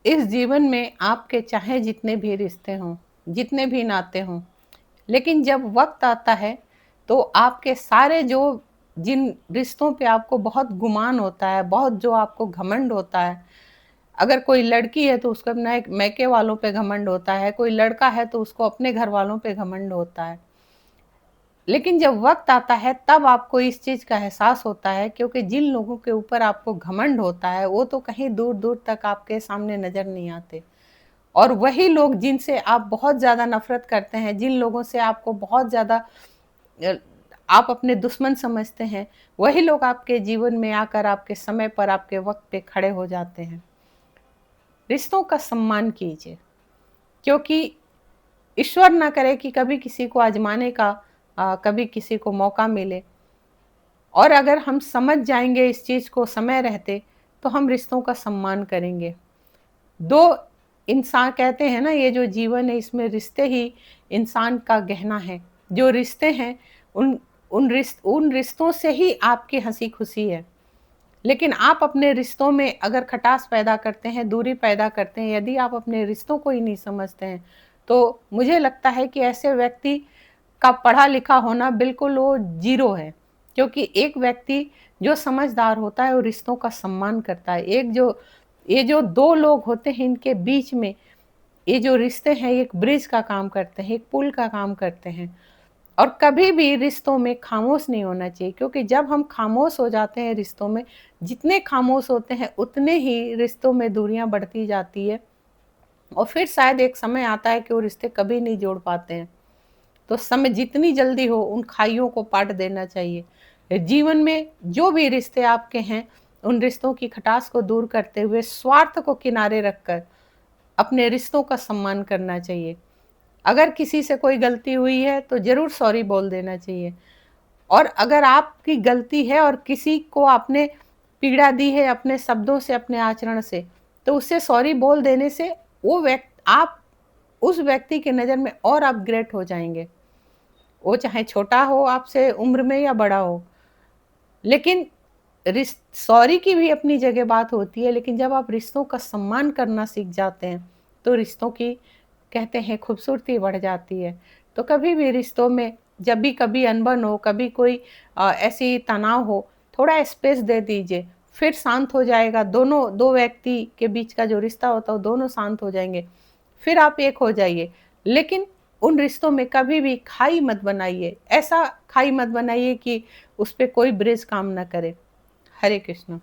इस जीवन में आपके चाहे जितने भी रिश्ते हों, जितने भी नाते हों, लेकिन जब वक़्त आता है, तो आपके सारे जो जिन रिश्तों पे आपको बहुत गुमान होता है, बहुत जो आपको घमंड होता है, अगर कोई लड़की है तो उसको अपना एक मायके वालों पे घमंड होता है, कोई लड़का है तो उसको अपने घर वालों पे घमंड होता है। लेकिन जब वक़्त आता है तब आपको इस चीज़ का एहसास होता है, क्योंकि जिन लोगों के ऊपर आपको घमंड होता है, वो तो कहीं दूर-दूर तक आपके सामने नज़र नहीं आते। और वही लोग जिनसे आप बहुत ज़्यादा नफ़रत करते हैं, जिन लोगों से आपको बहुत ज़्यादा अ, आप अपने दुश्मन समझते हैं, वही लोग आपके जीवन में आकर आपके समय पर, आपके वक़्त पे खड़े हो जाते हैं। रिश्तों का सम्मान कीजिए, क्योंकि ईश्वर ना करे कि कभी किसी को आज़माने का कभी किसी को मौका मिले, और अगर हम समझ जाएँगे इस चीज़ को समय रहते, तो हम रिश्तों का सम्मान करेंगे। 2 इंसान कहते हैं ना, ये जो जीवन है इसमें रिश्ते ही इंसान का गहना है। जो रिश्ते हैं उन उन रिश्तों से ही आपकी हँसी-खुशी है। लेकिन आप अपने रिश्तों में अगर खटास पैदा करते हैं, दूरी पैदा करते हैं, यदि आप अपने रिश्तों को ही नहीं समझते हैं, तो मुझे लगता है कि ऐसे व्यक्ति का पढ़ा-लिखा होना बिल्कुल वो ज़ीरो है। क्योंकि एक व्यक्ति जो समझदार होता है, वो रिश्तों का सम्मान करता है। ये जो 2 लोग होते हैं, इनके बीच में ये जो रिश्ते हैं, एक ब्रिज का काम करते हैं, एक पुल का काम करते हैं। और कभी भी रिश्तों में खामोश नहीं होना चाहिए, क्योंकि जब हम खामोश हो जाते हैं रिश्तों में, जितने खामोश होते हैं उतने ही रिश्तों में दूरियां बढ़ती जाती है, और फिर शायद एक समय आता है कि वो रिश्ते कभी नहीं जोड़ पाते हैं। तो समय जितनी जल्दी हो उन खाइयों को पाट देना चाहिए। जीवन में जो भी रिश्ते आपके हैं, उन रिश्तों की खटास को दूर करते हुए, स्वार्थ को किनारे रखकर अपने रिश्तों का सम्मान करना चाहिए। अगर किसी से कोई गलती हुई है तो ज़रूर सॉरी बोल देना चाहिए। और अगर आपकी गलती है और किसी को आपने पीड़ा दी है अपने शब्दों से, अपने आचरण से, तो उससे सॉरी बोल देने से आप उस व्यक्ति की नज़र में और आप ग्रेट हो जाएँगे। वो चाहे छोटा हो आपसे उम्र में या बड़ा हो। लेकिन सॉरी की भी अपनी जगह बात होती है, लेकिन जब आप रिश्तों का सम्मान करना सीख जाते हैं, तो रिश्तों की कहते हैं खूबसूरती बढ़ जाती है। तो कभी भी रिश्तों में जब भी कभी अनबन हो, कभी कोई ऐसी तनाव हो, थोड़ा स्पेस दे दीजिए, फिर शांत हो जाएगा। 2 व्यक्ति के बीच का जो रिश्ता होता है, वो दोनों शांत हो जाएँगे। फिर आप एक हो जाइए। लेकिन उन रिश्तों में कभी भी खाई मत बनाइए। ऐसा खाई मत बनाइए कि उस पे कोई ब्रिज काम ना करे। हरे कृष्ण।